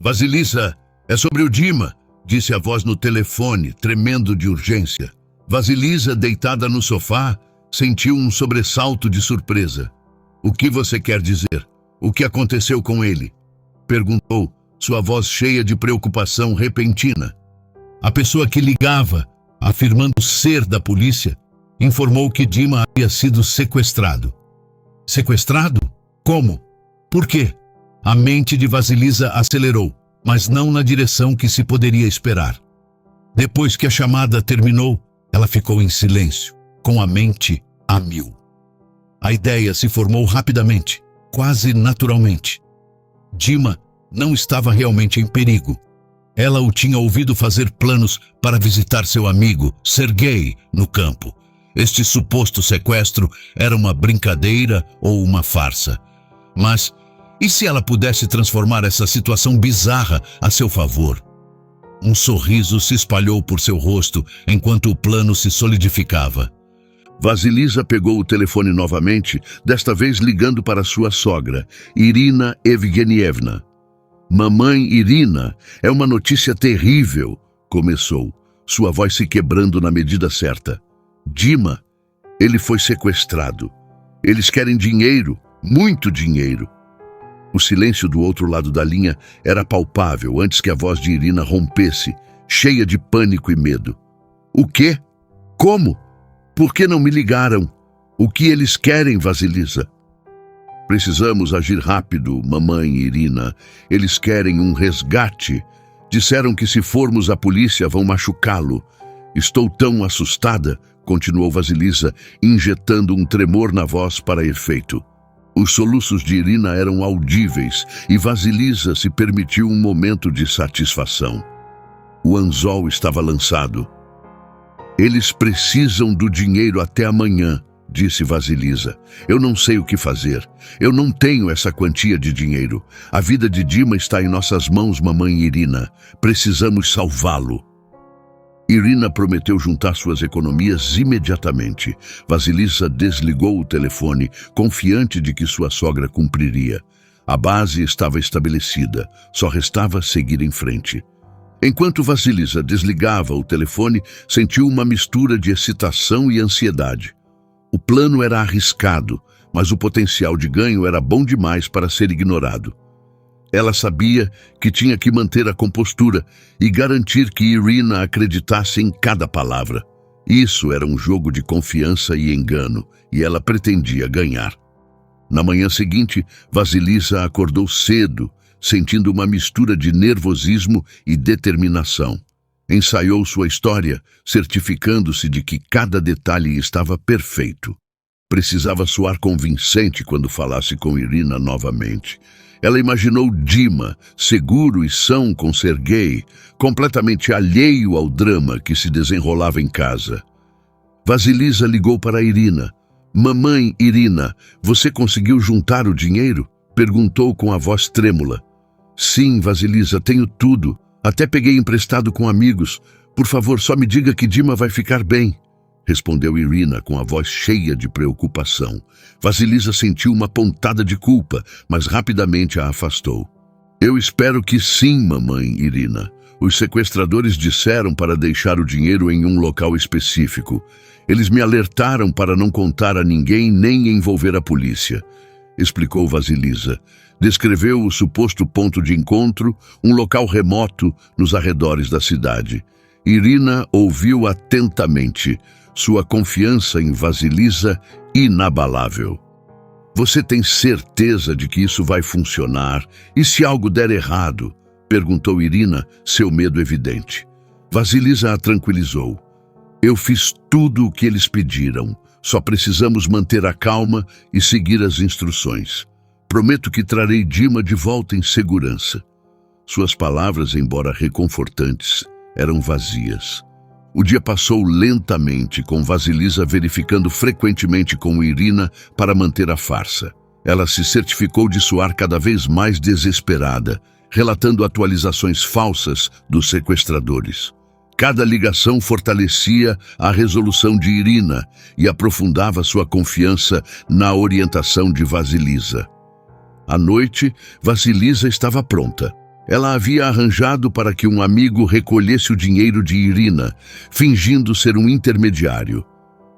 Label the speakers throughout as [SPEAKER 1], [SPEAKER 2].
[SPEAKER 1] Vasilisa, é sobre o Dima, disse a voz no telefone, tremendo de urgência. Vasilisa, deitada no sofá, sentiu um sobressalto de surpresa. O que você quer dizer? O que aconteceu com ele? Perguntou, sua voz cheia de preocupação repentina. A pessoa que ligava, afirmando ser da polícia, informou que Dima havia sido sequestrado. Sequestrado? Como? Por quê? A mente de Vasilisa acelerou, mas não na direção que se poderia esperar. Depois que a chamada terminou, ela ficou em silêncio, com a mente a mil. A ideia se formou rapidamente, quase naturalmente. Dima não estava realmente em perigo. Ela o tinha ouvido fazer planos para visitar seu amigo, Sergei, no campo. Este suposto sequestro era uma brincadeira ou uma farsa. Mas, e se ela pudesse transformar essa situação bizarra a seu favor? Um sorriso se espalhou por seu rosto enquanto o plano se solidificava. Vasilisa pegou o telefone novamente, desta vez ligando para sua sogra, Irina Evgenievna. Mamãe Irina, é uma notícia terrível, começou, sua voz se quebrando na medida certa. Dima, ele foi sequestrado. Eles querem dinheiro, muito dinheiro. O silêncio do outro lado da linha era palpável antes que a voz de Irina rompesse, cheia de pânico e medo. O quê? Como? Por que não me ligaram? O que eles querem, Vasilisa? Precisamos agir rápido, mamãe Irina. Eles querem um resgate. Disseram que se formos à polícia vão machucá-lo. Estou tão assustada, continuou Vasilisa, injetando um tremor na voz para efeito. Os soluços de Irina eram audíveis e Vasilisa se permitiu um momento de satisfação. O anzol estava lançado. Eles precisam do dinheiro até amanhã, disse Vasilisa. Eu não sei o que fazer. Eu não tenho essa quantia de dinheiro. A vida de Dima está em nossas mãos, mamãe Irina. Precisamos salvá-lo. Irina prometeu juntar suas economias imediatamente. Vasilisa desligou o telefone, confiante de que sua sogra cumpriria. A base estava estabelecida, só restava seguir em frente. Enquanto Vasilisa desligava o telefone, sentiu uma mistura de excitação e ansiedade. O plano era arriscado, mas o potencial de ganho era bom demais para ser ignorado. Ela sabia que tinha que manter a compostura e garantir que Irina acreditasse em cada palavra. Isso era um jogo de confiança e engano, e ela pretendia ganhar. Na manhã seguinte, Vasilisa acordou cedo, sentindo uma mistura de nervosismo e determinação. Ensaiou sua história, certificando-se de que cada detalhe estava perfeito. Precisava soar convincente quando falasse com Irina novamente. Ela imaginou Dima, seguro e são com Sergei, completamente alheio ao drama que se desenrolava em casa. Vasilisa ligou para Irina. Mamãe Irina, você conseguiu juntar o dinheiro? Perguntou com a voz trêmula. Sim, Vasilisa, tenho tudo. Até peguei emprestado com amigos. Por favor, só me diga que Dima vai ficar bem. Respondeu Irina com a voz cheia de preocupação. Vasilisa sentiu uma pontada de culpa, mas rapidamente a afastou. Eu espero que sim, mamãe Irina. Os sequestradores disseram para deixar o dinheiro em um local específico. Eles me alertaram para não contar a ninguém nem envolver a polícia. Explicou Vasilisa. Descreveu o suposto ponto de encontro, um local remoto nos arredores da cidade. Irina ouviu atentamente, sua confiança em Vasilisa inabalável. Você tem certeza de que isso vai funcionar? E se algo der errado? Perguntou Irina, seu medo evidente. Vasilisa a tranquilizou. Eu fiz tudo o que eles pediram. Só precisamos manter a calma e seguir as instruções. Prometo que trarei Dima de volta em segurança. Suas palavras, embora reconfortantes, eram vazias. O dia passou lentamente, com Vasilisa verificando frequentemente com Irina para manter a farsa. Ela se certificou de soar cada vez mais desesperada, relatando atualizações falsas dos sequestradores. Cada ligação fortalecia a resolução de Irina e aprofundava sua confiança na orientação de Vasilisa. À noite, Vasilisa estava pronta. Ela havia arranjado para que um amigo recolhesse o dinheiro de Irina, fingindo ser um intermediário.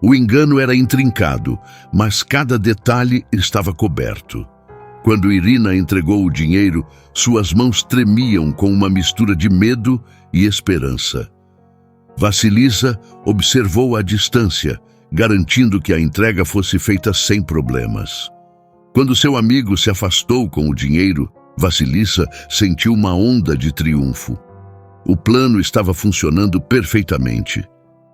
[SPEAKER 1] O engano era intrincado, mas cada detalhe estava coberto. Quando Irina entregou o dinheiro, suas mãos tremiam com uma mistura de medo e esperança. Vassilisa observou à distância, garantindo que a entrega fosse feita sem problemas. Quando seu amigo se afastou com o dinheiro, Vassilisa sentiu uma onda de triunfo. O plano estava funcionando perfeitamente.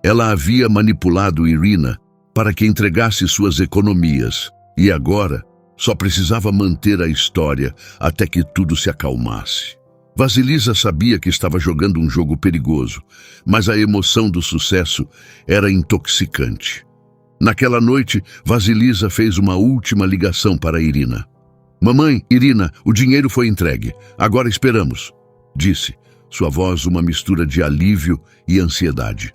[SPEAKER 1] Ela havia manipulado Irina para que entregasse suas economias e agora só precisava manter a história até que tudo se acalmasse. Vassilisa sabia que estava jogando um jogo perigoso, mas a emoção do sucesso era intoxicante. Naquela noite, Vassilisa fez uma última ligação para Irina. "Mamãe, Irina, o dinheiro foi entregue. Agora esperamos", disse, sua voz uma mistura de alívio e ansiedade.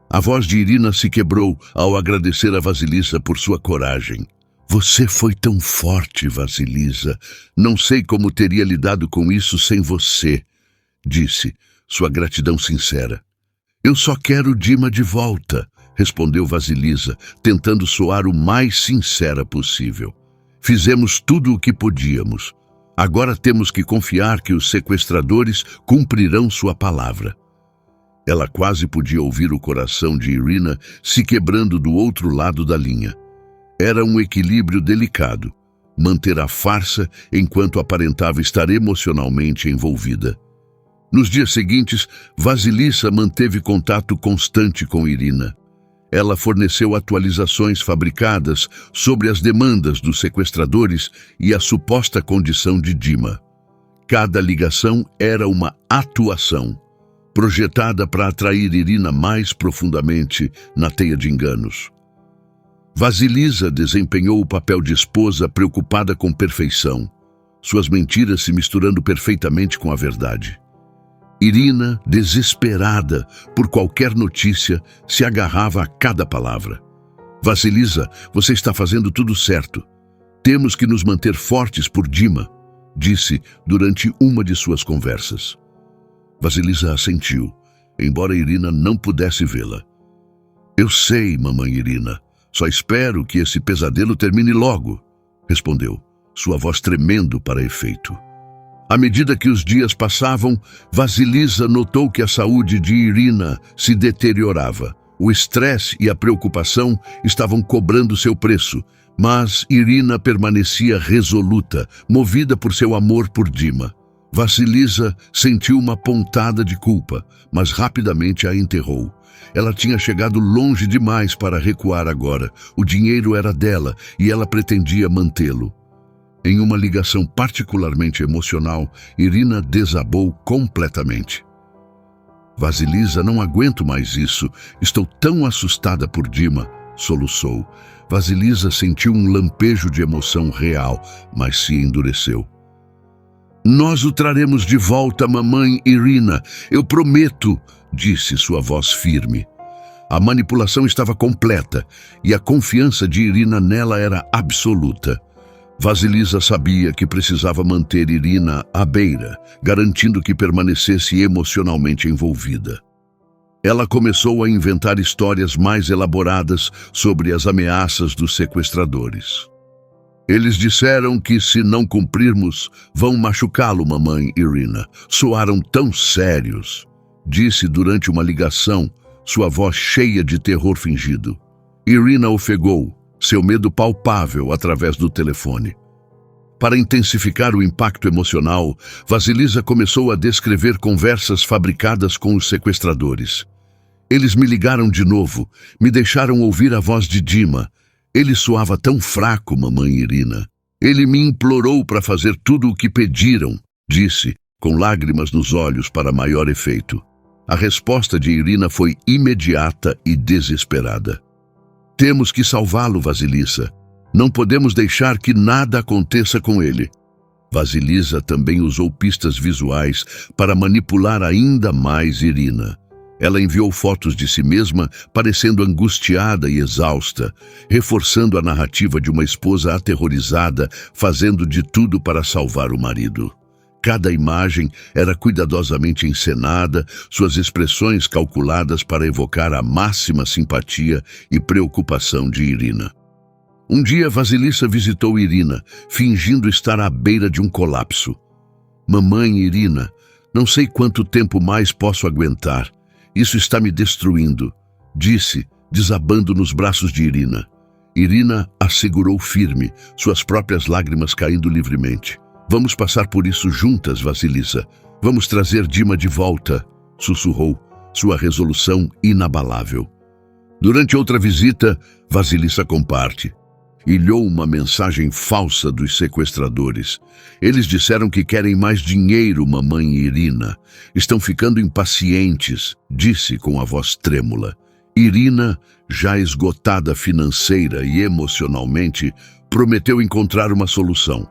[SPEAKER 1] A voz de Irina se quebrou ao agradecer a Vassilisa por sua coragem. "Você foi tão forte, Vassilisa. Não sei como teria lidado com isso sem você", disse, sua gratidão sincera. "Eu só quero Dima de volta", respondeu Vassilisa, tentando soar o mais sincera possível. "Fizemos tudo o que podíamos. Agora temos que confiar que os sequestradores cumprirão sua palavra." Ela quase podia ouvir o coração de Irina se quebrando do outro lado da linha. Era um equilíbrio delicado, manter a farsa enquanto aparentava estar emocionalmente envolvida. Nos dias seguintes, Vassilisa manteve contato constante com Irina. Ela forneceu atualizações fabricadas sobre as demandas dos sequestradores e a suposta condição de Dima. Cada ligação era uma atuação, projetada para atrair Irina mais profundamente na teia de enganos. Vassilisa desempenhou o papel de esposa preocupada com perfeição, suas mentiras se misturando perfeitamente com a verdade. Irina, desesperada por qualquer notícia, se agarrava a cada palavra. "Vassilisa, você está fazendo tudo certo. Temos que nos manter fortes por Dima", disse durante uma de suas conversas. Vassilisa assentiu, embora Irina não pudesse vê-la. "Eu sei, mamãe Irina. Só espero que esse pesadelo termine logo", respondeu, sua voz tremendo para efeito. À medida que os dias passavam, Vassilisa notou que a saúde de Irina se deteriorava. O estresse e a preocupação estavam cobrando seu preço, mas Irina permanecia resoluta, movida por seu amor por Dima. Vassilisa sentiu uma pontada de culpa, mas rapidamente a enterrou. Ela tinha chegado longe demais para recuar agora. O dinheiro era dela e ela pretendia mantê-lo. Em uma ligação particularmente emocional, Irina desabou completamente. "Vassilisa, não aguento mais isso. Estou tão assustada por Dima", soluçou. Vassilisa sentiu um lampejo de emoção real, mas se endureceu. "Nós o traremos de volta, mamãe Irina. Eu prometo", disse sua voz firme. A manipulação estava completa e a confiança de Irina nela era absoluta. Vassilisa sabia que precisava manter Irina à beira, garantindo que permanecesse emocionalmente envolvida. Ela começou a inventar histórias mais elaboradas sobre as ameaças dos sequestradores. "Eles disseram que se não cumprirmos, vão machucá-lo, mamãe Irina. Soaram tão sérios", disse durante uma ligação, sua voz cheia de terror fingido. Irina ofegou, seu medo palpável através do telefone. Para intensificar o impacto emocional, Vassilisa começou a descrever conversas fabricadas com os sequestradores. "Eles me ligaram de novo, me deixaram ouvir a voz de Dima. Ele soava tão fraco, mamãe Irina. Ele me implorou para fazer tudo o que pediram", disse, com lágrimas nos olhos para maior efeito. A resposta de Irina foi imediata e desesperada. "Temos que salvá-lo, Vassilisa. Não podemos deixar que nada aconteça com ele." Vassilisa também usou pistas visuais para manipular ainda mais Irina. Ela enviou fotos de si mesma, parecendo angustiada e exausta, reforçando a narrativa de uma esposa aterrorizada, fazendo de tudo para salvar o marido. Cada imagem era cuidadosamente encenada, suas expressões calculadas para evocar a máxima simpatia e preocupação de Irina. Um dia, Vasilissa visitou Irina, fingindo estar à beira de um colapso. Mamãe Irina, não sei quanto tempo mais posso aguentar. Isso está me destruindo, disse, desabando nos braços de Irina. Irina a segurou firme, suas próprias lágrimas caindo livremente. Vamos passar por isso juntas, Vasilissa. Vamos trazer Dima de volta, sussurrou, sua resolução inabalável. Durante outra visita, Vasilissa comparte. Ilhou uma mensagem falsa dos sequestradores. Eles disseram que querem mais dinheiro, mamãe Irina. Estão ficando impacientes, disse com a voz trêmula. Irina, já esgotada financeira e emocionalmente, prometeu encontrar uma solução.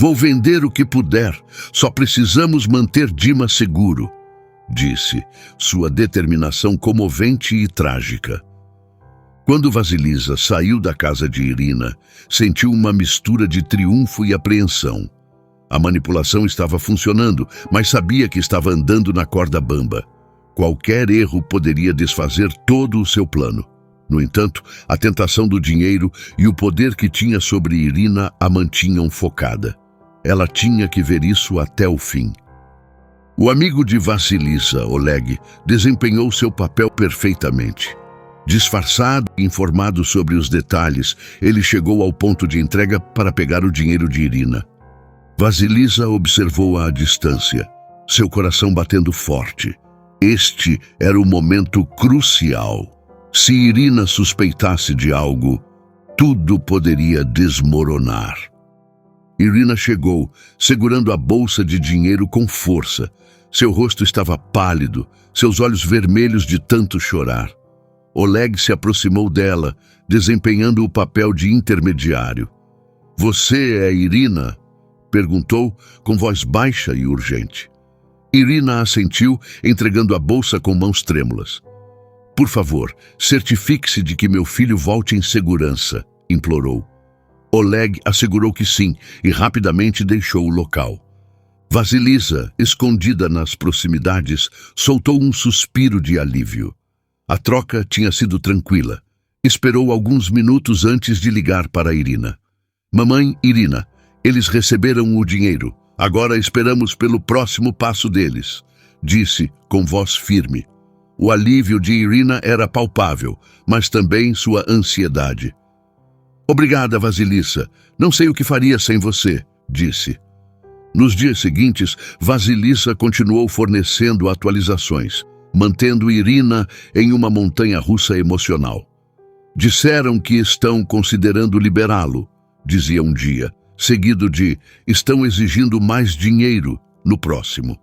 [SPEAKER 1] Vou vender o que puder, só precisamos manter Dima seguro, disse, sua determinação comovente e trágica. Quando Vasilissa saiu da casa de Irina, sentiu uma mistura de triunfo e apreensão. A manipulação estava funcionando, mas sabia que estava andando na corda bamba. Qualquer erro poderia desfazer todo o seu plano. No entanto, a tentação do dinheiro e o poder que tinha sobre Irina a mantinham focada. Ela tinha que ver isso até o fim. O amigo de Vasilissa, Oleg, desempenhou seu papel perfeitamente. Disfarçado e informado sobre os detalhes, ele chegou ao ponto de entrega para pegar o dinheiro de Irina. Vasilissa observou-a à distância, seu coração batendo forte. Este era o momento crucial. Se Irina suspeitasse de algo, tudo poderia desmoronar. Irina chegou, segurando a bolsa de dinheiro com força. Seu rosto estava pálido, seus olhos vermelhos de tanto chorar. Oleg se aproximou dela, desempenhando o papel de intermediário. Você é Irina? Perguntou, com voz baixa e urgente. Irina assentiu, entregando a bolsa com mãos trêmulas. Por favor, certifique-se de que meu filho volte em segurança, implorou. Oleg assegurou que sim e rapidamente deixou o local. Vasilissa, escondida nas proximidades, soltou um suspiro de alívio. A troca tinha sido tranquila. Esperou alguns minutos antes de ligar para Irina. Mamãe Irina, eles receberam o dinheiro. Agora esperamos pelo próximo passo deles, disse com voz firme. O alívio de Irina era palpável, mas também sua ansiedade. Obrigada, Vasilissa. Não sei o que faria sem você, disse. Nos dias seguintes, Vasilissa continuou fornecendo atualizações, mantendo Irina em uma montanha-russa emocional. Disseram que estão considerando liberá-lo, dizia um dia, seguido de estão exigindo mais dinheiro no próximo.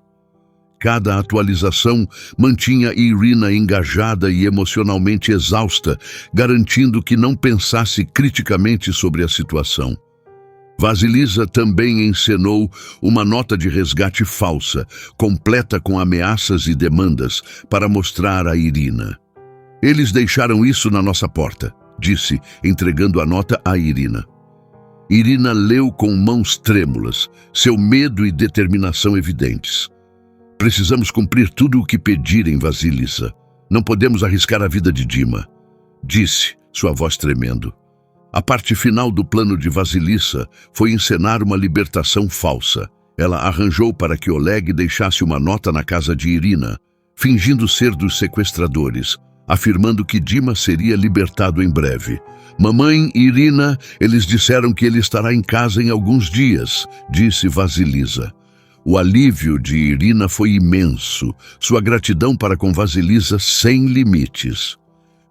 [SPEAKER 1] Cada atualização mantinha Irina engajada e emocionalmente exausta, garantindo que não pensasse criticamente sobre a situação. Vasilissa também encenou uma nota de resgate falsa, completa com ameaças e demandas, para mostrar a Irina. Eles deixaram isso na nossa porta, disse, entregando a nota a Irina. Irina leu com mãos trêmulas, seu medo e determinação evidentes. Precisamos cumprir tudo o que pedirem, Vasilissa. Não podemos arriscar a vida de Dima, disse, sua voz tremendo. A parte final do plano de Vasilissa foi encenar uma libertação falsa. Ela arranjou para que Oleg deixasse uma nota na casa de Irina, fingindo ser dos sequestradores, afirmando que Dima seria libertado em breve. Mamãe Irina, eles disseram que ele estará em casa em alguns dias, disse Vasilissa. O alívio de Irina foi imenso, sua gratidão para com Vasilissa sem limites.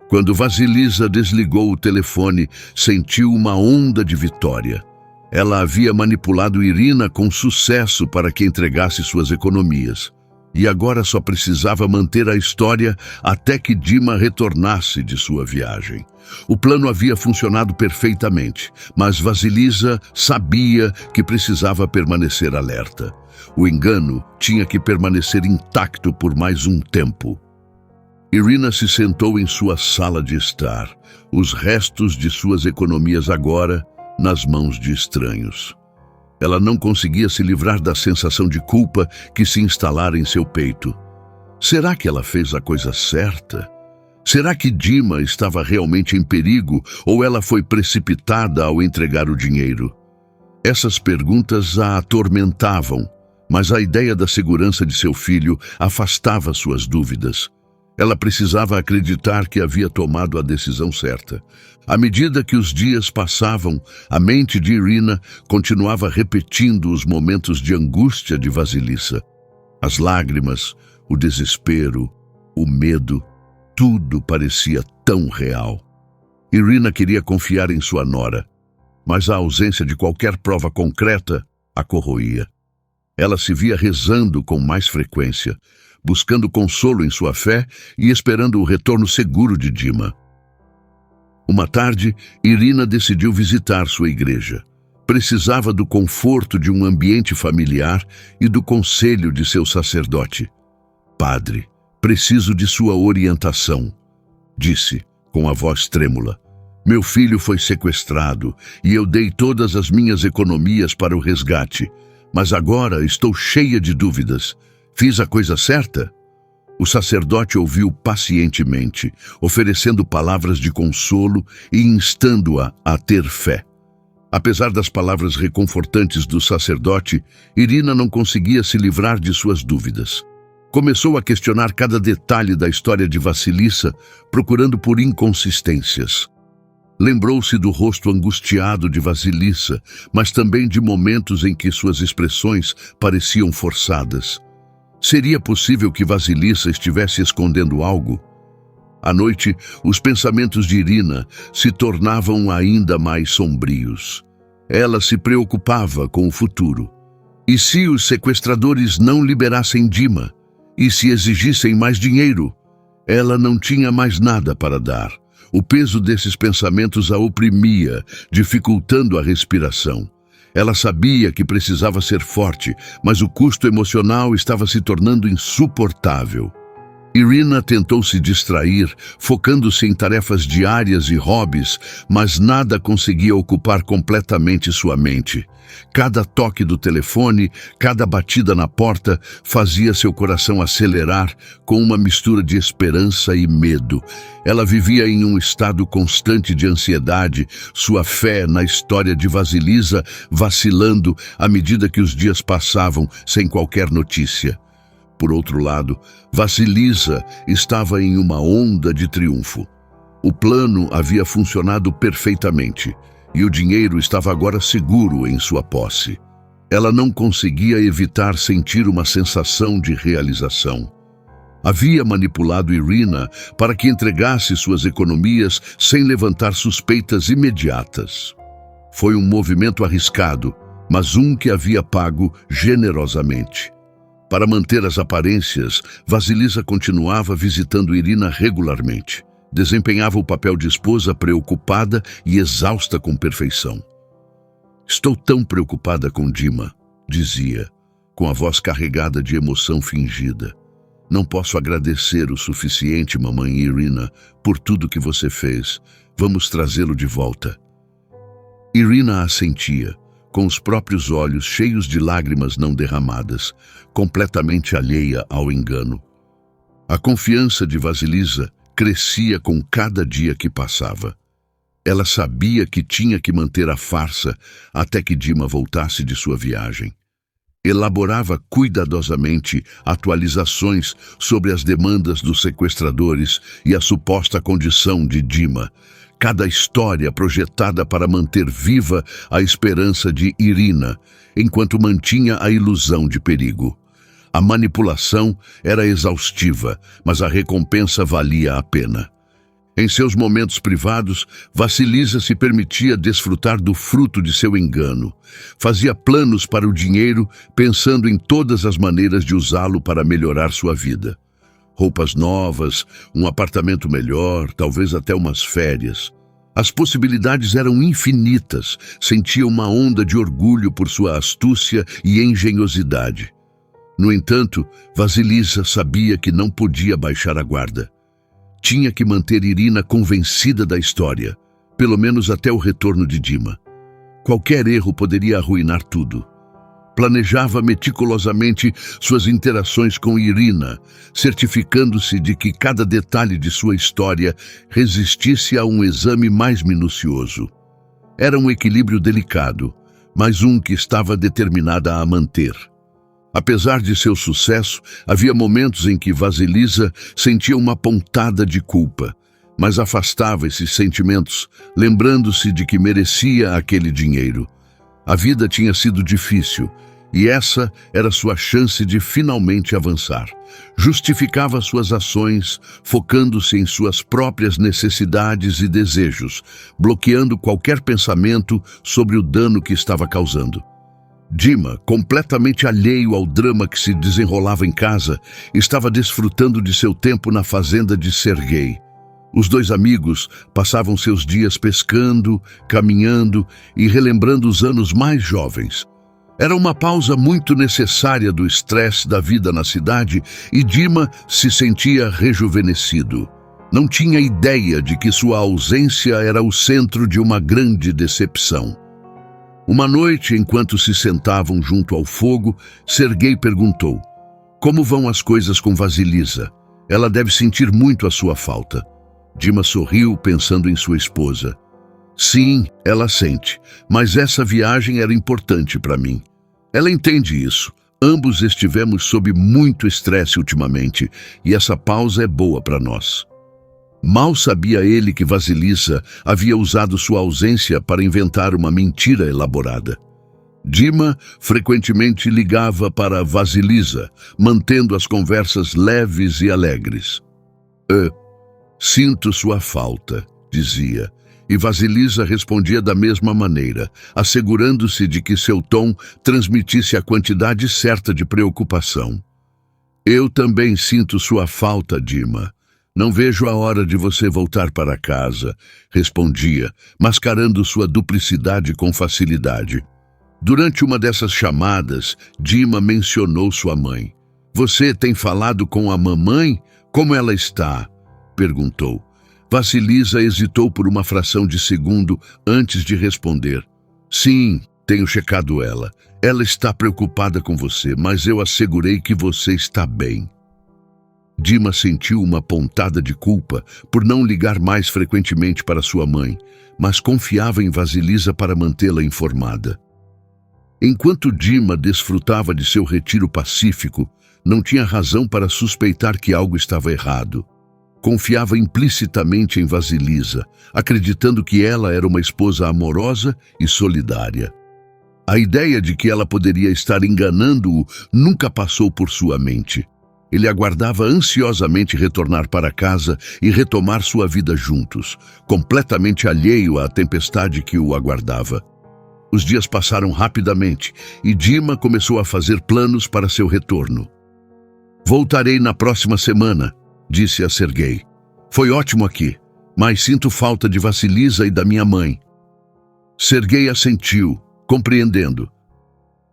[SPEAKER 1] Quando Vasilissa desligou o telefone, sentiu uma onda de vitória. Ela havia manipulado Irina com sucesso para que entregasse suas economias. E agora só precisava manter a história até que Dima retornasse de sua viagem. O plano havia funcionado perfeitamente, mas Vasilissa sabia que precisava permanecer alerta. O engano tinha que permanecer intacto por mais um tempo. Irina se sentou em sua sala de estar, os restos de suas economias agora nas mãos de estranhos. Ela não conseguia se livrar da sensação de culpa que se instalara em seu peito. Será que ela fez a coisa certa? Será que Dima estava realmente em perigo ou ela foi precipitada ao entregar o dinheiro? Essas perguntas a atormentavam, mas a ideia da segurança de seu filho afastava suas dúvidas. Ela precisava acreditar que havia tomado a decisão certa. À medida que os dias passavam, a mente de Irina continuava repetindo os momentos de angústia de Vasilissa. As lágrimas, o desespero, o medo, tudo parecia tão real. Irina queria confiar em sua nora, mas a ausência de qualquer prova concreta a corroía. Ela se via rezando com mais frequência, buscando consolo em sua fé e esperando o retorno seguro de Dima. Uma tarde, Irina decidiu visitar sua igreja. Precisava do conforto de um ambiente familiar e do conselho de seu sacerdote. "Padre, preciso de sua orientação", disse, com a voz trêmula. "Meu filho foi sequestrado e eu dei todas as minhas economias para o resgate, mas agora estou cheia de dúvidas. Fiz a coisa certa?" O sacerdote ouviu pacientemente, oferecendo palavras de consolo e instando-a a ter fé. Apesar das palavras reconfortantes do sacerdote, Irina não conseguia se livrar de suas dúvidas. Começou a questionar cada detalhe da história de Vasilissa, procurando por inconsistências. Lembrou-se do rosto angustiado de Vasilissa, mas também de momentos em que suas expressões pareciam forçadas. Seria possível que Vasilissa estivesse escondendo algo? À noite, os pensamentos de Irina se tornavam ainda mais sombrios. Ela se preocupava com o futuro. E se os sequestradores não liberassem Dima? E se exigissem mais dinheiro? Ela não tinha mais nada para dar. O peso desses pensamentos a oprimia, dificultando a respiração. Ela sabia que precisava ser forte, mas o custo emocional estava se tornando insuportável. Irina tentou se distrair, focando-se em tarefas diárias e hobbies, mas nada conseguia ocupar completamente sua mente. Cada toque do telefone, cada batida na porta, fazia seu coração acelerar com uma mistura de esperança e medo. Ela vivia em um estado constante de ansiedade, sua fé na história de Vasilissa vacilando à medida que os dias passavam sem qualquer notícia. Por outro lado, Vasilissa estava em uma onda de triunfo. O plano havia funcionado perfeitamente e o dinheiro estava agora seguro em sua posse. Ela não conseguia evitar sentir uma sensação de realização. Havia manipulado Irina para que entregasse suas economias sem levantar suspeitas imediatas. Foi um movimento arriscado, mas um que havia pago generosamente. Para manter as aparências, Vasilissa continuava visitando Irina regularmente. Desempenhava o papel de esposa preocupada e exausta com perfeição. "Estou tão preocupada com Dima", dizia, com a voz carregada de emoção fingida. "Não posso agradecer o suficiente, mamãe Irina, por tudo que você fez. Vamos trazê-lo de volta." Irina assentia, com os próprios olhos cheios de lágrimas não derramadas, completamente alheia ao engano. A confiança de Vasilissa crescia com cada dia que passava. Ela sabia que tinha que manter a farsa até que Dima voltasse de sua viagem. Elaborava cuidadosamente atualizações sobre as demandas dos sequestradores e a suposta condição de Dima. Cada história projetada para manter viva a esperança de Irina, enquanto mantinha a ilusão de perigo. A manipulação era exaustiva, mas a recompensa valia a pena. Em seus momentos privados, Vasilissa se permitia desfrutar do fruto de seu engano. Fazia planos para o dinheiro, pensando em todas as maneiras de usá-lo para melhorar sua vida. Roupas novas, um apartamento melhor, talvez até umas férias. As possibilidades eram infinitas, sentia uma onda de orgulho por sua astúcia e engenhosidade. No entanto, Vasilissa sabia que não podia baixar a guarda. Tinha que manter Irina convencida da história, pelo menos até o retorno de Dima. Qualquer erro poderia arruinar tudo. Planejava meticulosamente suas interações com Irina, certificando-se de que cada detalhe de sua história resistisse a um exame mais minucioso. Era um equilíbrio delicado, mas um que estava determinada a manter. Apesar de seu sucesso, havia momentos em que Vasilisa sentia uma pontada de culpa, mas afastava esses sentimentos, lembrando-se de que merecia aquele dinheiro. A vida tinha sido difícil, e essa era sua chance de finalmente avançar. Justificava suas ações, focando-se em suas próprias necessidades e desejos, bloqueando qualquer pensamento sobre o dano que estava causando. Dima, completamente alheio ao drama que se desenrolava em casa, estava desfrutando de seu tempo na fazenda de Sergei. Os dois amigos passavam seus dias pescando, caminhando e relembrando os anos mais jovens. Era uma pausa muito necessária do estresse da vida na cidade e Dima se sentia rejuvenescido. Não tinha ideia de que sua ausência era o centro de uma grande decepção. Uma noite, enquanto se sentavam junto ao fogo, Sergei perguntou: "Como vão as coisas com Vasilisa? Ela deve sentir muito a sua falta." Dima sorriu, pensando em sua esposa. "Sim, ela sente, mas essa viagem era importante para mim. Ela entende isso. Ambos estivemos sob muito estresse ultimamente, e essa pausa é boa para nós." Mal sabia ele que Vasilisa havia usado sua ausência para inventar uma mentira elaborada. Dima frequentemente ligava para Vasilisa, mantendo as conversas leves e alegres. "Sinto sua falta", dizia, e Vasilisa respondia da mesma maneira, assegurando-se de que seu tom transmitisse a quantidade certa de preocupação. "Eu também sinto sua falta, Dima. Não vejo a hora de você voltar para casa", respondia, mascarando sua duplicidade com facilidade. Durante uma dessas chamadas, Dima mencionou sua mãe. "Você tem falado com a mamãe? Como ela está?" perguntou. Vasilisa hesitou por uma fração de segundo antes de responder. "Sim, tenho checado ela. Ela está preocupada com você, mas eu assegurei que você está bem." Dima sentiu uma pontada de culpa por não ligar mais frequentemente para sua mãe, mas confiava em Vasilisa para mantê-la informada. Enquanto Dima desfrutava de seu retiro pacífico, não tinha razão para suspeitar que algo estava errado. Confiava implicitamente em Vasilisa, acreditando que ela era uma esposa amorosa e solidária. A ideia de que ela poderia estar enganando-o nunca passou por sua mente. Ele aguardava ansiosamente retornar para casa e retomar sua vida juntos, completamente alheio à tempestade que o aguardava. Os dias passaram rapidamente e Dima começou a fazer planos para seu retorno. "Voltarei na próxima semana", disse a Sergei. "Foi ótimo aqui, mas sinto falta de Vasilisa e da minha mãe." Sergei assentiu, compreendendo.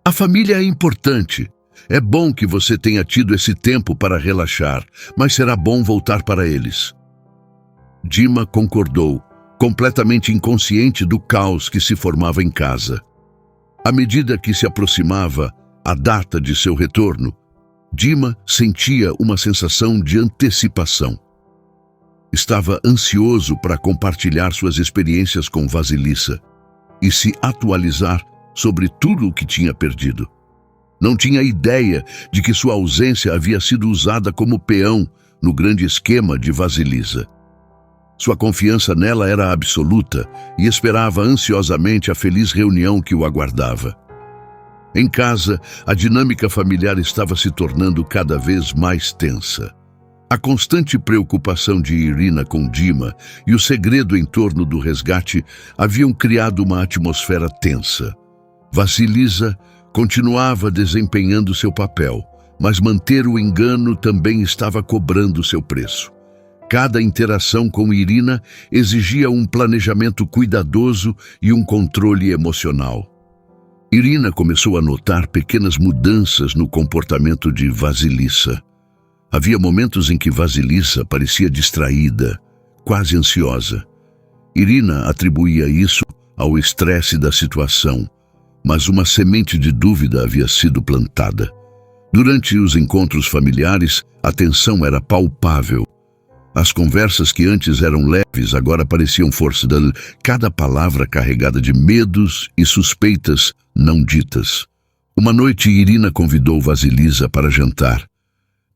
[SPEAKER 1] "A família é importante. É bom que você tenha tido esse tempo para relaxar, mas será bom voltar para eles." Dima concordou, completamente inconsciente do caos que se formava em casa. À medida que se aproximava a data de seu retorno, Dima sentia uma sensação de antecipação. Estava ansioso para compartilhar suas experiências com Vasilisa e se atualizar sobre tudo o que tinha perdido. Não tinha ideia de que sua ausência havia sido usada como peão no grande esquema de Vasilisa. Sua confiança nela era absoluta e esperava ansiosamente a feliz reunião que o aguardava. Em casa, a dinâmica familiar estava se tornando cada vez mais tensa. A constante preocupação de Irina com Dima e o segredo em torno do resgate haviam criado uma atmosfera tensa. Vasilisa continuava desempenhando seu papel, mas manter o engano também estava cobrando seu preço. Cada interação com Irina exigia um planejamento cuidadoso e um controle emocional. Irina começou a notar pequenas mudanças no comportamento de Vasilisa. Havia momentos em que Vasilisa parecia distraída, quase ansiosa. Irina atribuía isso ao estresse da situação, mas uma semente de dúvida havia sido plantada. Durante os encontros familiares, a tensão era palpável. As conversas que antes eram leves agora pareciam forçadas, cada palavra carregada de medos e suspeitas não ditas. Uma noite, Irina convidou Vasilisa para jantar.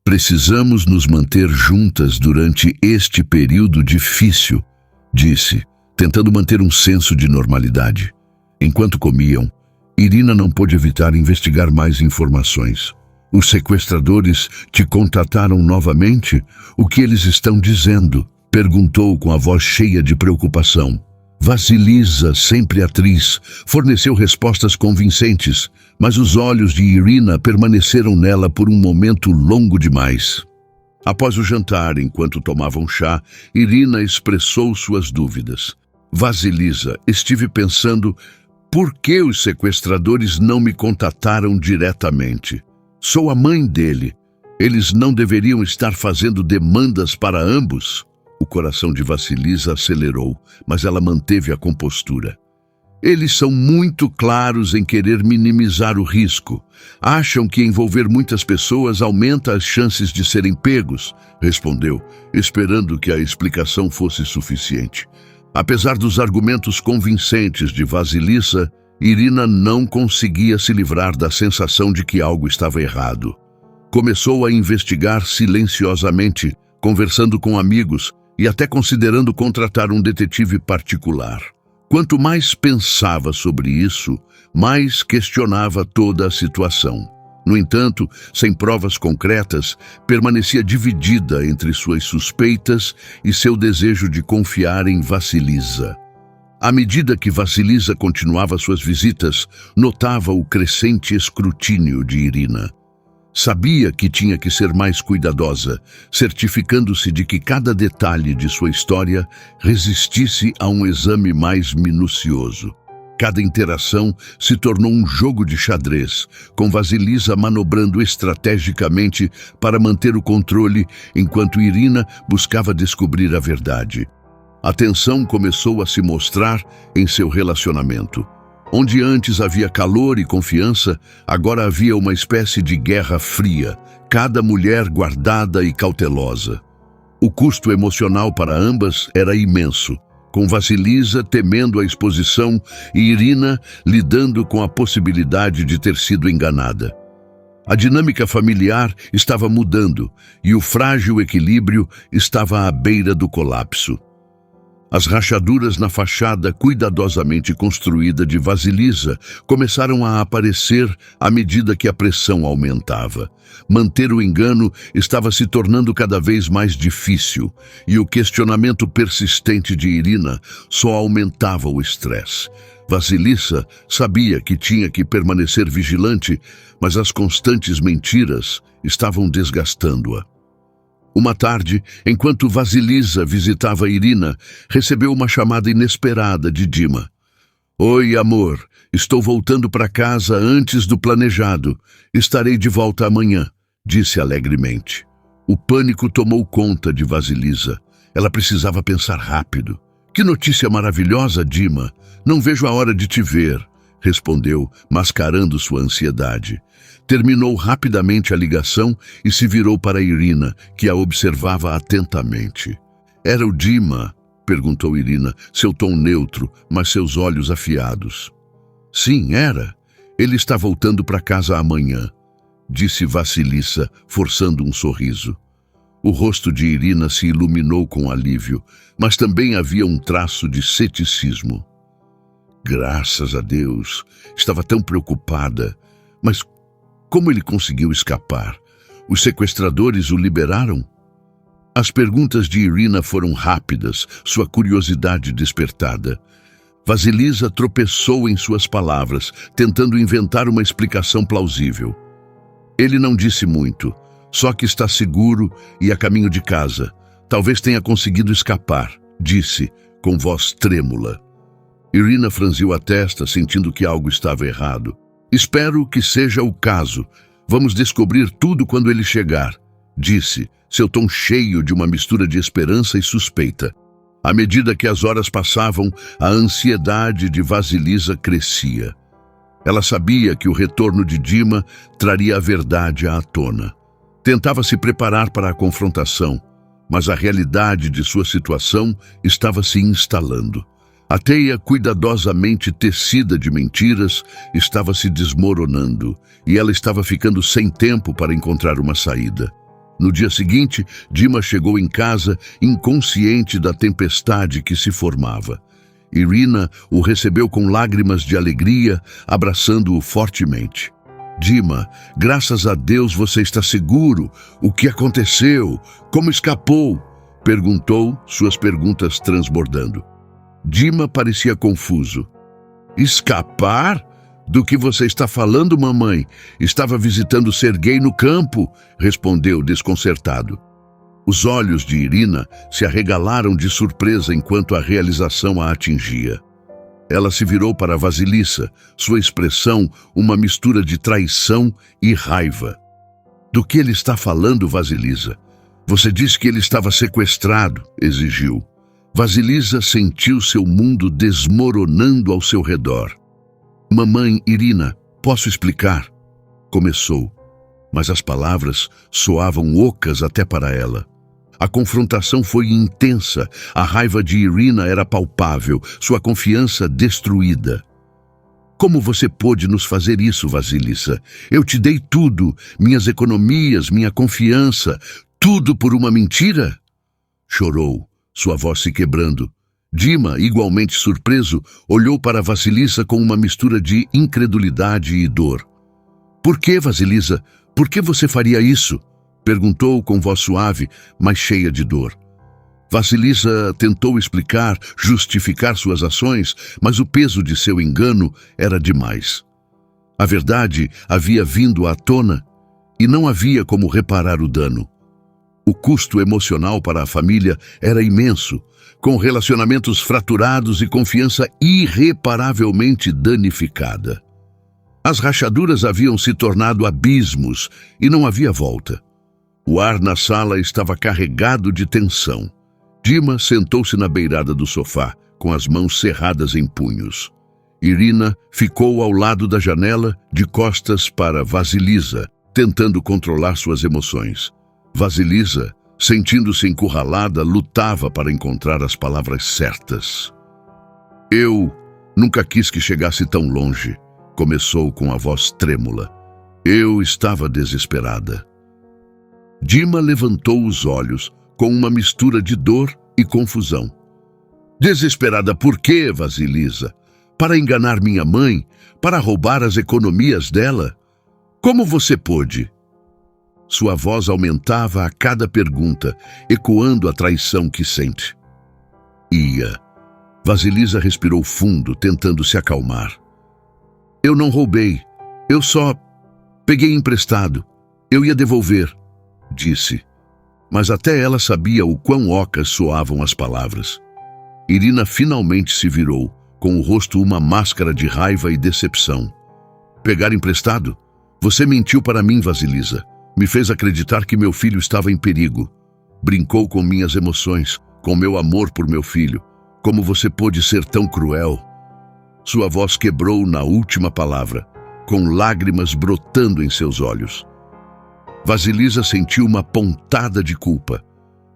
[SPEAKER 1] Precisamos nos manter juntas durante este período difícil, disse, tentando manter um senso de normalidade. Enquanto comiam, Irina não pôde evitar investigar mais informações. Os sequestradores te contataram novamente? O que eles estão dizendo? Perguntou com a voz cheia de preocupação. Vasilisa, sempre atriz, forneceu respostas convincentes, mas os olhos de Irina permaneceram nela por um momento longo demais. Após o jantar, enquanto tomavam chá, Irina expressou suas dúvidas. Vasilisa, estive pensando, por que os sequestradores não me contataram diretamente? Sou a mãe dele. Eles não deveriam estar fazendo demandas para ambos? O coração de Vasilisa acelerou, mas ela manteve a compostura. Eles são muito claros em querer minimizar o risco. Acham que envolver muitas pessoas aumenta as chances de serem pegos, respondeu, esperando que a explicação fosse suficiente. Apesar dos argumentos convincentes de Vasilisa, Irina não conseguia se livrar da sensação de que algo estava errado. Começou a investigar silenciosamente, conversando com amigos e até considerando contratar um detetive particular. Quanto mais pensava sobre isso, mais questionava toda a situação. No entanto, sem provas concretas, permanecia dividida entre suas suspeitas e seu desejo de confiar em Vasilisa. À medida que Vasilisa continuava suas visitas, notava o crescente escrutínio de Irina. Sabia que tinha que ser mais cuidadosa, certificando-se de que cada detalhe de sua história resistisse a um exame mais minucioso. Cada interação se tornou um jogo de xadrez, com Vasilisa manobrando estrategicamente para manter o controle, enquanto Irina buscava descobrir a verdade. A tensão começou a se mostrar em seu relacionamento. Onde antes havia calor e confiança, agora havia uma espécie de guerra fria, cada mulher guardada e cautelosa. O custo emocional para ambas era imenso, com Vasilisa temendo a exposição e Irina lidando com a possibilidade de ter sido enganada. A dinâmica familiar estava mudando e o frágil equilíbrio estava à beira do colapso. As rachaduras na fachada cuidadosamente construída de Vasilisa começaram a aparecer à medida que a pressão aumentava. Manter o engano estava se tornando cada vez mais difícil e o questionamento persistente de Irina só aumentava o estresse. Vasilisa sabia que tinha que permanecer vigilante, mas as constantes mentiras estavam desgastando-a. Uma tarde, enquanto Vasilisa visitava Irina, recebeu uma chamada inesperada de Dima. Oi, amor, estou voltando para casa antes do planejado. Estarei de volta amanhã, disse alegremente. O pânico tomou conta de Vasilisa. Ela precisava pensar rápido. Que notícia maravilhosa, Dima. Não vejo a hora de te ver, respondeu, mascarando sua ansiedade. Terminou rapidamente a ligação e se virou para Irina, que a observava atentamente. Era o Dima? Perguntou Irina, seu tom neutro, mas seus olhos afiados. Sim, era. Ele está voltando para casa amanhã, disse Vasilisa, forçando um sorriso. O rosto de Irina se iluminou com alívio, mas também havia um traço de ceticismo. Graças a Deus, estava tão preocupada, mas como ele conseguiu escapar? Os sequestradores o liberaram? As perguntas de Irina foram rápidas, sua curiosidade despertada. Vasilisa tropeçou em suas palavras, tentando inventar uma explicação plausível. Ele não disse muito, só que está seguro e a caminho de casa. Talvez tenha conseguido escapar, disse, com voz trêmula. Irina franziu a testa, sentindo que algo estava errado. Espero que seja o caso. Vamos descobrir tudo quando ele chegar, disse, seu tom cheio de uma mistura de esperança e suspeita. À medida que as horas passavam, a ansiedade de Vasilisa crescia. Ela sabia que o retorno de Dima traria a verdade à tona. Tentava se preparar para a confrontação, mas a realidade de sua situação estava se instalando. A teia cuidadosamente tecida de mentiras estava se desmoronando e ela estava ficando sem tempo para encontrar uma saída. No dia seguinte, Dima chegou em casa inconsciente da tempestade que se formava. Irina o recebeu com lágrimas de alegria, abraçando-o fortemente. Dima, graças a Deus você está seguro. O que aconteceu? Como escapou? Perguntou, suas perguntas transbordando. Dima parecia confuso. Escapar? Do que você está falando, mamãe? Estava visitando Serguei no campo, respondeu desconcertado. Os olhos de Irina se arregalaram de surpresa enquanto a realização a atingia. Ela se virou para Vasilissa, sua expressão uma mistura de traição e raiva. Do que ele está falando, Vasilisa? Você disse que ele estava sequestrado, exigiu. Vasilisa sentiu seu mundo desmoronando ao seu redor. Mamãe, Irina, posso explicar? Começou, mas as palavras soavam ocas até para ela. A confrontação foi intensa, a raiva de Irina era palpável, sua confiança destruída. Como você pôde nos fazer isso, Vasilissa? Eu te dei tudo, minhas economias, minha confiança, tudo por uma mentira? Chorou, sua voz se quebrando. Dima, igualmente surpreso, olhou para Vasilissa com uma mistura de incredulidade e dor. Por que, Vasilissa? Por que você faria isso? Perguntou com voz suave, mas cheia de dor. Vasilissa tentou explicar, justificar suas ações, mas o peso de seu engano era demais. A verdade havia vindo à tona e não havia como reparar o dano. O custo emocional para a família era imenso, com relacionamentos fraturados e confiança irreparavelmente danificada. As rachaduras haviam se tornado abismos e não havia volta. O ar na sala estava carregado de tensão. Dima sentou-se na beirada do sofá, com as mãos cerradas em punhos. Irina ficou ao lado da janela, de costas para Vasilisa, tentando controlar suas emoções. Vasilisa, sentindo-se encurralada, lutava para encontrar as palavras certas. Eu nunca quis que chegasse tão longe, começou com a voz trêmula. Eu estava desesperada. Dima levantou os olhos, com uma mistura de dor e confusão. Desesperada por quê, Vasilisa? Para enganar minha mãe? Para roubar as economias dela? Como você pôde? Sua voz aumentava a cada pergunta, ecoando a traição que sente. Vasilisa respirou fundo, tentando se acalmar. Eu não roubei. Eu só peguei emprestado. Eu ia devolver, disse. Mas até ela sabia o quão ocas soavam as palavras. Irina finalmente se virou, com o rosto uma máscara de raiva e decepção. Pegar emprestado? Você mentiu para mim, Vasilisa. Me fez acreditar que meu filho estava em perigo. Brincou com minhas emoções, com meu amor por meu filho. Como você pôde ser tão cruel? Sua voz quebrou na última palavra, com lágrimas brotando em seus olhos. Vasilisa sentiu uma pontada de culpa,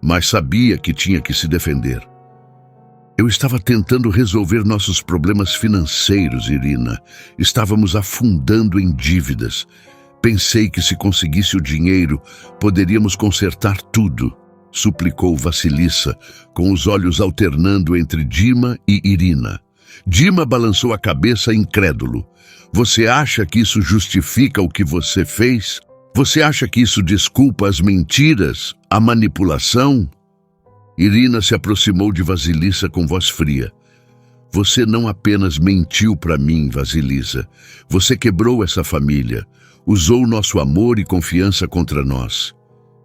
[SPEAKER 1] mas sabia que tinha que se defender. Eu estava tentando resolver nossos problemas financeiros, Irina. Estávamos afundando em dívidas. Pensei que se conseguisse o dinheiro, poderíamos consertar tudo, suplicou Vasilissa, com os olhos alternando entre Dima e Irina. Dima balançou a cabeça incrédulo. Você acha que isso justifica o que você fez? Você acha que isso desculpa as mentiras, a manipulação? Irina se aproximou de Vasilissa com voz fria. Você não apenas mentiu para mim, Vasilissa. Você quebrou essa família. Usou nosso amor e confiança contra nós.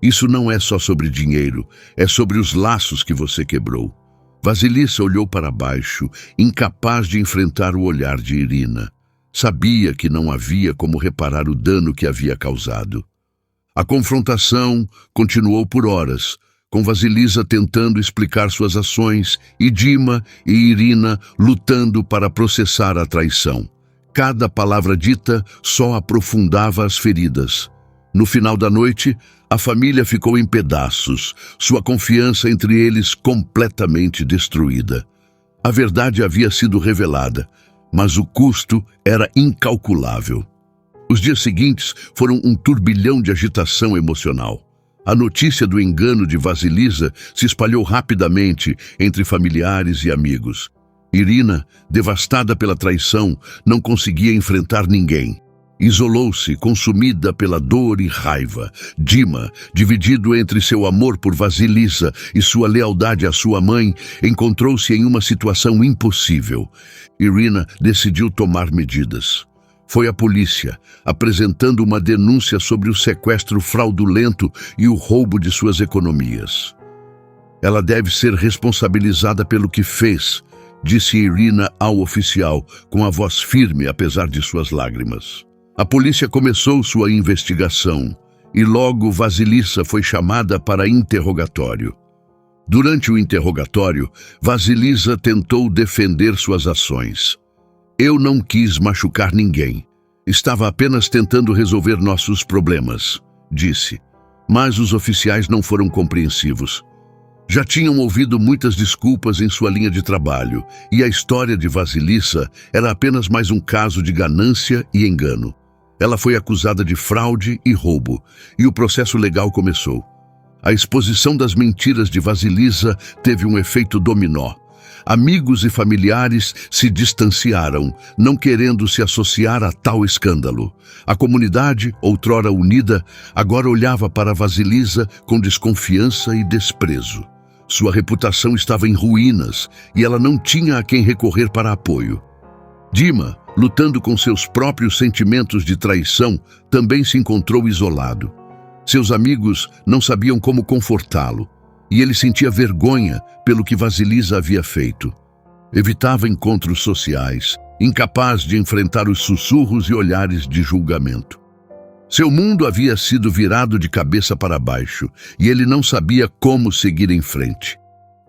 [SPEAKER 1] Isso não é só sobre dinheiro, é sobre os laços que você quebrou. Vasilissa olhou para baixo, incapaz de enfrentar o olhar de Irina. Sabia que não havia como reparar o dano que havia causado. A confrontação continuou por horas, com Vasilisa tentando explicar suas ações e Dima e Irina lutando para processar a traição. Cada palavra dita só aprofundava as feridas. No final da noite, a família ficou em pedaços, sua confiança entre eles completamente destruída. A verdade havia sido revelada, mas o custo era incalculável. Os dias seguintes foram um turbilhão de agitação emocional. A notícia do engano de Vasilisa se espalhou rapidamente entre familiares e amigos. Irina, devastada pela traição, não conseguia enfrentar ninguém. Isolou-se, consumida pela dor e raiva. Dima, dividido entre seu amor por Vasilisa e sua lealdade à sua mãe, encontrou-se em uma situação impossível. Irina decidiu tomar medidas. Foi à polícia, apresentando uma denúncia sobre o sequestro fraudulento e o roubo de suas economias. Ela deve ser responsabilizada pelo que fez, disse Irina ao oficial, com a voz firme apesar de suas lágrimas. A polícia começou sua investigação e logo Vasilisa foi chamada para interrogatório. Durante o interrogatório, Vasilisa tentou defender suas ações. Eu não quis machucar ninguém. Estava apenas tentando resolver nossos problemas, disse. Mas os oficiais não foram compreensivos. Já tinham ouvido muitas desculpas em sua linha de trabalho, e a história de Vasilisa era apenas mais um caso de ganância e engano. Ela foi acusada de fraude e roubo, e o processo legal começou. A exposição das mentiras de Vasilisa teve um efeito dominó. Amigos e familiares se distanciaram, não querendo se associar a tal escândalo. A comunidade, outrora unida, agora olhava para Vasilisa com desconfiança e desprezo. Sua reputação estava em ruínas e ela não tinha a quem recorrer para apoio. Dima, lutando com seus próprios sentimentos de traição, também se encontrou isolado. Seus amigos não sabiam como confortá-lo. E ele sentia vergonha pelo que Vasilisa havia feito. Evitava encontros sociais, incapaz de enfrentar os sussurros e olhares de julgamento. Seu mundo havia sido virado de cabeça para baixo, e ele não sabia como seguir em frente.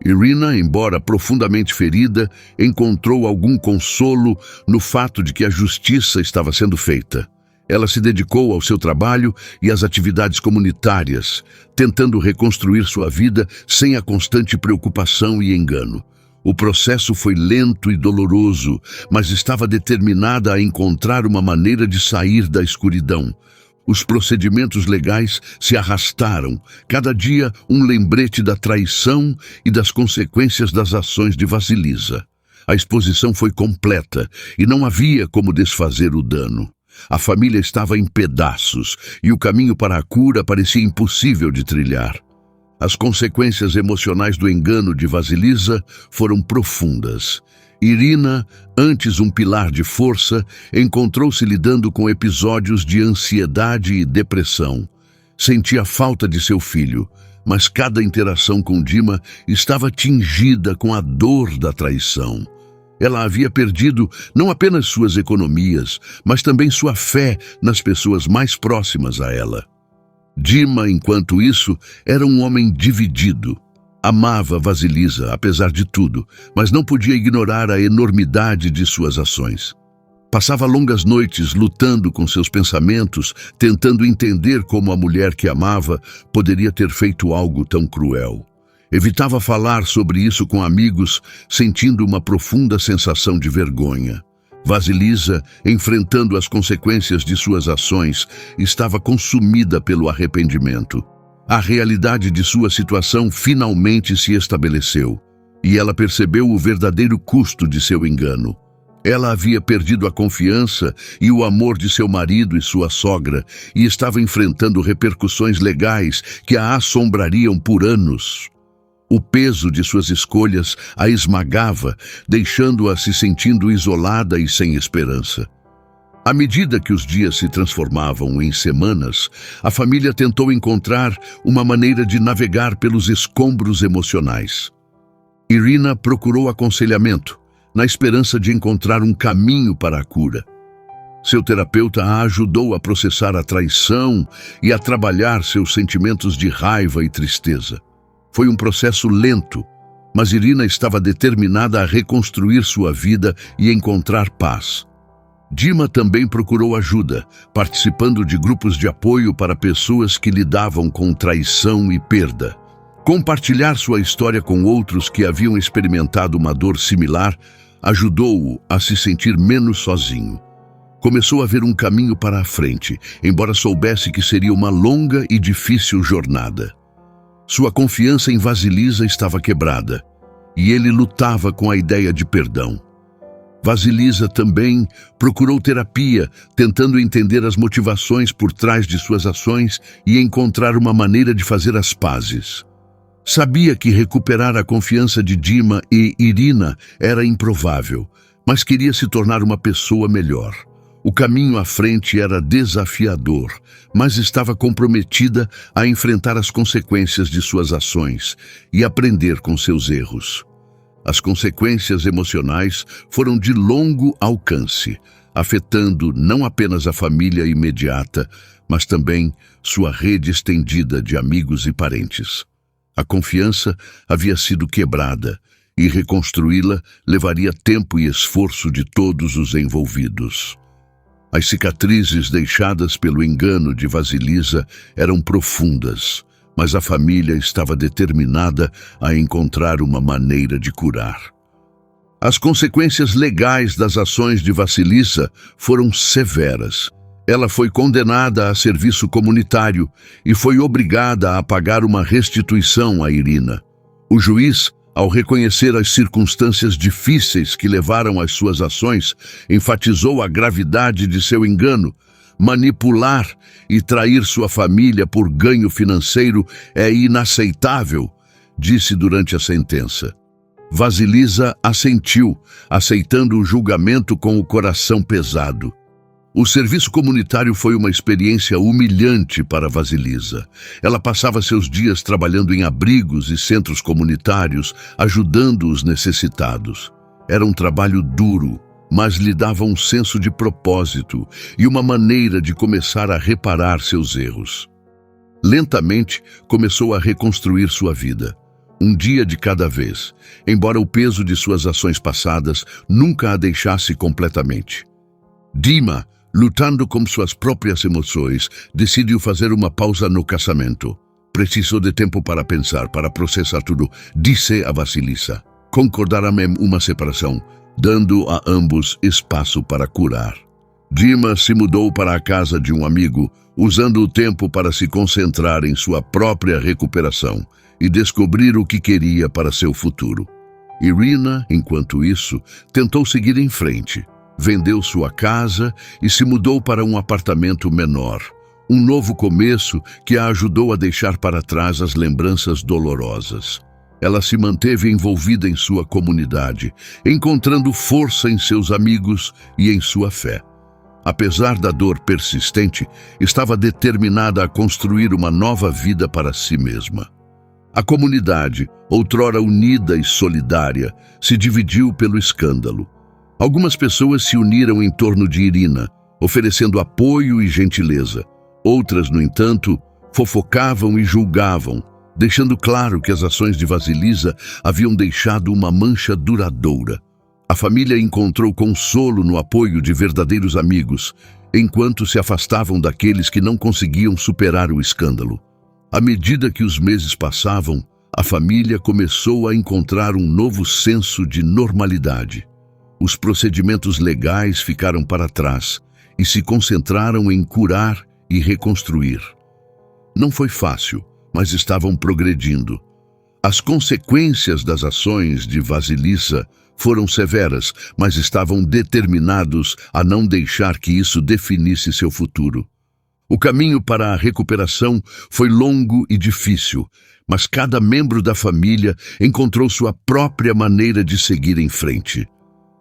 [SPEAKER 1] Irina, embora profundamente ferida, encontrou algum consolo no fato de que a justiça estava sendo feita. Ela se dedicou ao seu trabalho e às atividades comunitárias, tentando reconstruir sua vida sem a constante preocupação e engano. O processo foi lento e doloroso, mas estava determinada a encontrar uma maneira de sair da escuridão. Os procedimentos legais se arrastaram, cada dia um lembrete da traição e das consequências das ações de Vasilisa. A exposição foi completa e não havia como desfazer o dano. A família estava em pedaços e o caminho para a cura parecia impossível de trilhar. As consequências emocionais do engano de Vasilisa foram profundas. Irina, antes um pilar de força, encontrou-se lidando com episódios de ansiedade e depressão. Sentia falta de seu filho, mas cada interação com Dima estava tingida com a dor da traição. Ela havia perdido não apenas suas economias, mas também sua fé nas pessoas mais próximas a ela. Dima, enquanto isso, era um homem dividido. Amava Vasilisa, apesar de tudo, mas não podia ignorar a enormidade de suas ações. Passava longas noites lutando com seus pensamentos, tentando entender como a mulher que amava poderia ter feito algo tão cruel. Evitava falar sobre isso com amigos, sentindo uma profunda sensação de vergonha. Vasilisa, enfrentando as consequências de suas ações, estava consumida pelo arrependimento. A realidade de sua situação finalmente se estabeleceu, e ela percebeu o verdadeiro custo de seu engano. Ela havia perdido a confiança e o amor de seu marido e sua sogra, e estava enfrentando repercussões legais que a assombrariam por anos. O peso de suas escolhas a esmagava, deixando-a se sentindo isolada e sem esperança. À medida que os dias se transformavam em semanas, a família tentou encontrar uma maneira de navegar pelos escombros emocionais. Irina procurou aconselhamento, na esperança de encontrar um caminho para a cura. Seu terapeuta a ajudou a processar a traição e a trabalhar seus sentimentos de raiva e tristeza. Foi um processo lento, mas Irina estava determinada a reconstruir sua vida e encontrar paz. Dima também procurou ajuda, participando de grupos de apoio para pessoas que lidavam com traição e perda. Compartilhar sua história com outros que haviam experimentado uma dor similar ajudou-o a se sentir menos sozinho. Começou a ver um caminho para a frente, embora soubesse que seria uma longa e difícil jornada. Sua confiança em Vasilisa estava quebrada, e ele lutava com a ideia de perdão. Vasilisa também procurou terapia, tentando entender as motivações por trás de suas ações e encontrar uma maneira de fazer as pazes. Sabia que recuperar a confiança de Dima e Irina era improvável, mas queria se tornar uma pessoa melhor. O caminho à frente era desafiador, mas estava comprometida a enfrentar as consequências de suas ações e aprender com seus erros. As consequências emocionais foram de longo alcance, afetando não apenas a família imediata, mas também sua rede estendida de amigos e parentes. A confiança havia sido quebrada e reconstruí-la levaria tempo e esforço de todos os envolvidos. As cicatrizes deixadas pelo engano de Vasilisa eram profundas, mas a família estava determinada a encontrar uma maneira de curar. As consequências legais das ações de Vasilisa foram severas. Ela foi condenada a serviço comunitário e foi obrigada a pagar uma restituição a Irina. O juiz, ao reconhecer as circunstâncias difíceis que levaram às suas ações, enfatizou a gravidade de seu engano. Manipular e trair sua família por ganho financeiro é inaceitável, disse durante a sentença. Vasilisa assentiu, aceitando o julgamento com o coração pesado. O serviço comunitário foi uma experiência humilhante para Vasilisa. Ela passava seus dias trabalhando em abrigos e centros comunitários, ajudando os necessitados. Era um trabalho duro, mas lhe dava um senso de propósito e uma maneira de começar a reparar seus erros. Lentamente, começou a reconstruir sua vida. Um dia de cada vez, embora o peso de suas ações passadas nunca a deixasse completamente. Dima, lutando com suas próprias emoções, decidiu fazer uma pausa no casamento. Precisou de tempo para pensar, para processar tudo, disse a Vasilisa. Concordaram em uma separação, dando a ambos espaço para curar. Dima se mudou para a casa de um amigo, usando o tempo para se concentrar em sua própria recuperação e descobrir o que queria para seu futuro. Irina, enquanto isso, tentou seguir em frente. Vendeu sua casa e se mudou para um apartamento menor. Um novo começo que a ajudou a deixar para trás as lembranças dolorosas. Ela se manteve envolvida em sua comunidade, encontrando força em seus amigos e em sua fé. Apesar da dor persistente, estava determinada a construir uma nova vida para si mesma. A comunidade, outrora unida e solidária, se dividiu pelo escândalo. Algumas pessoas se uniram em torno de Irina, oferecendo apoio e gentileza. Outras, no entanto, fofocavam e julgavam, deixando claro que as ações de Vasilisa haviam deixado uma mancha duradoura. A família encontrou consolo no apoio de verdadeiros amigos, enquanto se afastavam daqueles que não conseguiam superar o escândalo. À medida que os meses passavam, a família começou a encontrar um novo senso de normalidade. Os procedimentos legais ficaram para trás e se concentraram em curar e reconstruir. Não foi fácil, mas estavam progredindo. As consequências das ações de Vasilisa foram severas, mas estavam determinados a não deixar que isso definisse seu futuro. O caminho para a recuperação foi longo e difícil, mas cada membro da família encontrou sua própria maneira de seguir em frente.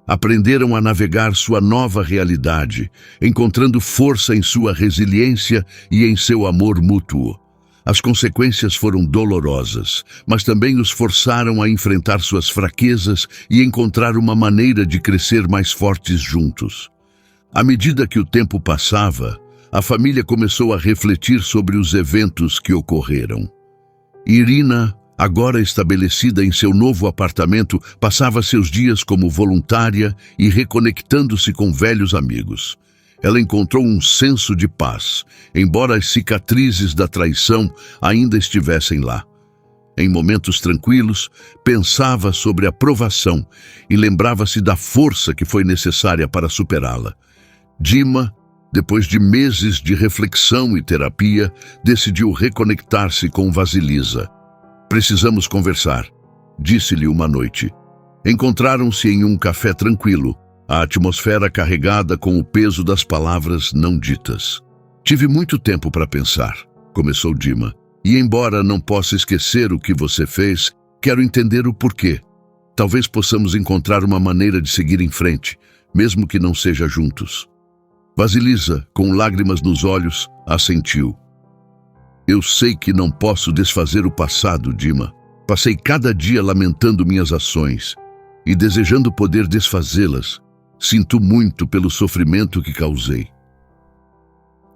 [SPEAKER 1] Aprenderam a navegar sua nova realidade, encontrando força em sua resiliência e em seu amor mútuo. As consequências foram dolorosas, mas também os forçaram a enfrentar suas fraquezas e encontrar uma maneira de crescer mais fortes juntos. À medida que o tempo passava, a família começou a refletir sobre os eventos que ocorreram. Irina Agora estabelecida em seu novo apartamento, passava seus dias como voluntária e reconectando-se com velhos amigos. Ela encontrou um senso de paz, embora as cicatrizes da traição ainda estivessem lá. Em momentos tranquilos, pensava sobre a provação e lembrava-se da força que foi necessária para superá-la. Dima, depois de meses de reflexão e terapia, decidiu reconectar-se com Vasilisa. "Precisamos conversar", disse-lhe uma noite. Encontraram-se em um café tranquilo, a atmosfera carregada com o peso das palavras não ditas. "Tive muito tempo para pensar", começou Dima, "e embora não possa esquecer o que você fez, quero entender o porquê. Talvez possamos encontrar uma maneira de seguir em frente, mesmo que não seja juntos." Vasilisa, com lágrimas nos olhos, assentiu. "Eu sei que não posso desfazer o passado, Dima. Passei cada dia lamentando minhas ações e desejando poder desfazê-las. Sinto muito pelo sofrimento que causei."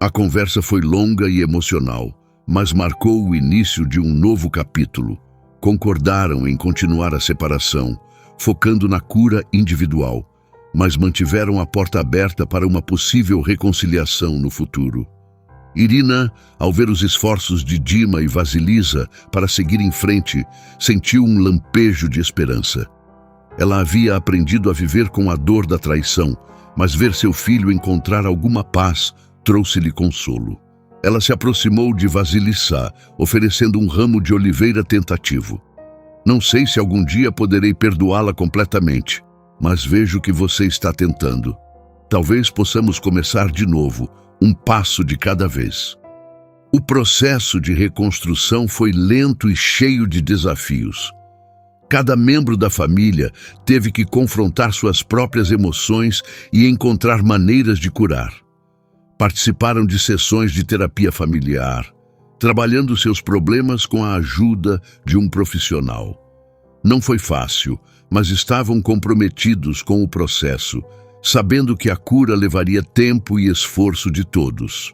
[SPEAKER 1] A conversa foi longa e emocional, mas marcou o início de um novo capítulo. Concordaram em continuar a separação, focando na cura individual, mas mantiveram a porta aberta para uma possível reconciliação no futuro. Irina, ao ver os esforços de Dima e Vasilisa para seguir em frente, sentiu um lampejo de esperança. Ela havia aprendido a viver com a dor da traição, mas ver seu filho encontrar alguma paz trouxe-lhe consolo. Ela se aproximou de Vasilisa, oferecendo um ramo de oliveira tentativo. "Não sei se algum dia poderei perdoá-la completamente, mas vejo que você está tentando. Talvez possamos começar de novo, um passo de cada vez." O processo de reconstrução foi lento e cheio de desafios. Cada membro da família teve que confrontar suas próprias emoções e encontrar maneiras de curar. Participaram de sessões de terapia familiar, trabalhando seus problemas com a ajuda de um profissional. Não foi fácil, mas estavam comprometidos com o processo, sabendo que a cura levaria tempo e esforço de todos.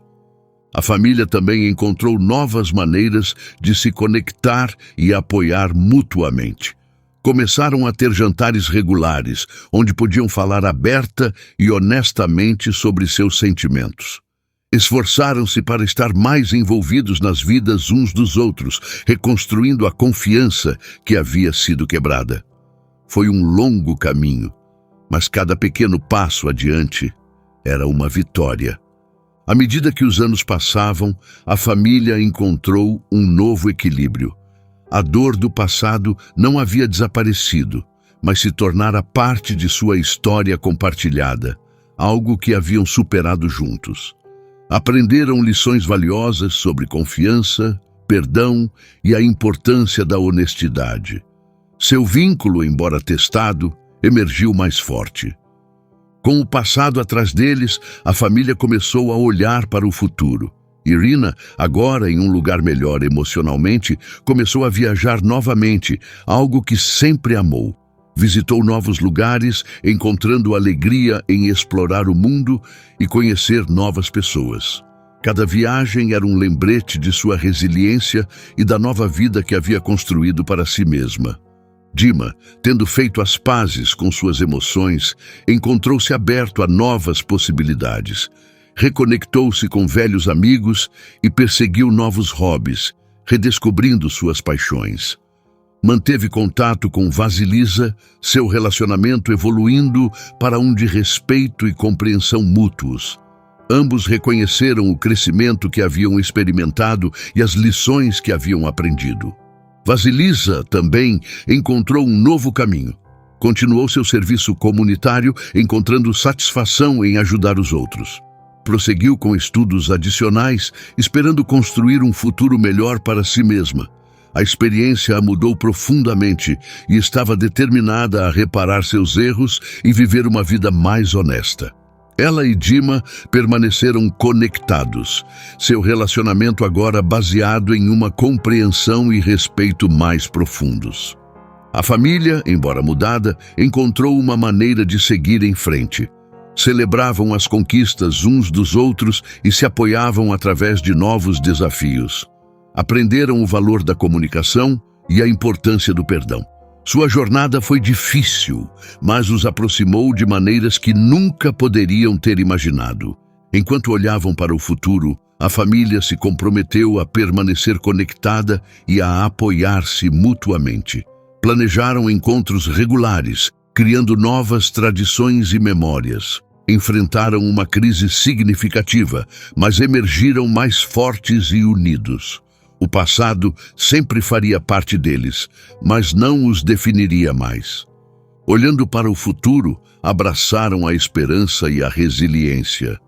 [SPEAKER 1] A família também encontrou novas maneiras de se conectar e apoiar mutuamente. Começaram a ter jantares regulares, onde podiam falar aberta e honestamente sobre seus sentimentos. Esforçaram-se para estar mais envolvidos nas vidas uns dos outros, reconstruindo a confiança que havia sido quebrada. Foi um longo caminho, mas cada pequeno passo adiante era uma vitória. À medida que os anos passavam, a família encontrou um novo equilíbrio. A dor do passado não havia desaparecido, mas se tornara parte de sua história compartilhada, algo que haviam superado juntos. Aprenderam lições valiosas sobre confiança, perdão e a importância da honestidade. Seu vínculo, embora testado, emergiu mais forte. Com o passado atrás deles, a família começou a olhar para o futuro. Irina, agora em um lugar melhor emocionalmente, começou a viajar novamente, algo que sempre amou. Visitou novos lugares, encontrando alegria em explorar o mundo e conhecer novas pessoas. Cada viagem era um lembrete de sua resiliência e da nova vida que havia construído para si mesma. Dima, tendo feito as pazes com suas emoções, encontrou-se aberto a novas possibilidades. Reconectou-se com velhos amigos e perseguiu novos hobbies, redescobrindo suas paixões. Manteve contato com Vasilisa, seu relacionamento evoluindo para um de respeito e compreensão mútuos. Ambos reconheceram o crescimento que haviam experimentado e as lições que haviam aprendido. Vasilisa também encontrou um novo caminho. Continuou seu serviço comunitário, encontrando satisfação em ajudar os outros. Prosseguiu com estudos adicionais, esperando construir um futuro melhor para si mesma. A experiência a mudou profundamente e estava determinada a reparar seus erros e viver uma vida mais honesta. Ela e Dima permaneceram conectados, seu relacionamento agora baseado em uma compreensão e respeito mais profundos. A família, embora mudada, encontrou uma maneira de seguir em frente. Celebravam as conquistas uns dos outros e se apoiavam através de novos desafios. Aprenderam o valor da comunicação e a importância do perdão. Sua jornada foi difícil, mas os aproximou de maneiras que nunca poderiam ter imaginado. Enquanto olhavam para o futuro, a família se comprometeu a permanecer conectada e a apoiar-se mutuamente. Planejaram encontros regulares, criando novas tradições e memórias. Enfrentaram uma crise significativa, mas emergiram mais fortes e unidos. O passado sempre faria parte deles, mas não os definiria mais. Olhando para o futuro, abraçaram a esperança e a resiliência.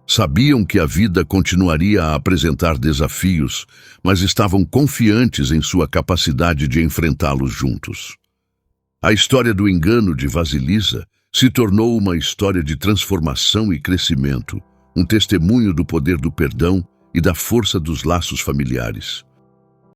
[SPEAKER 1] Sabiam que a vida continuaria a apresentar desafios, mas estavam confiantes em sua capacidade de enfrentá-los juntos. A história do engano de Vasilisa se tornou uma história de transformação e crescimento, um testemunho do poder do perdão e da força dos laços familiares.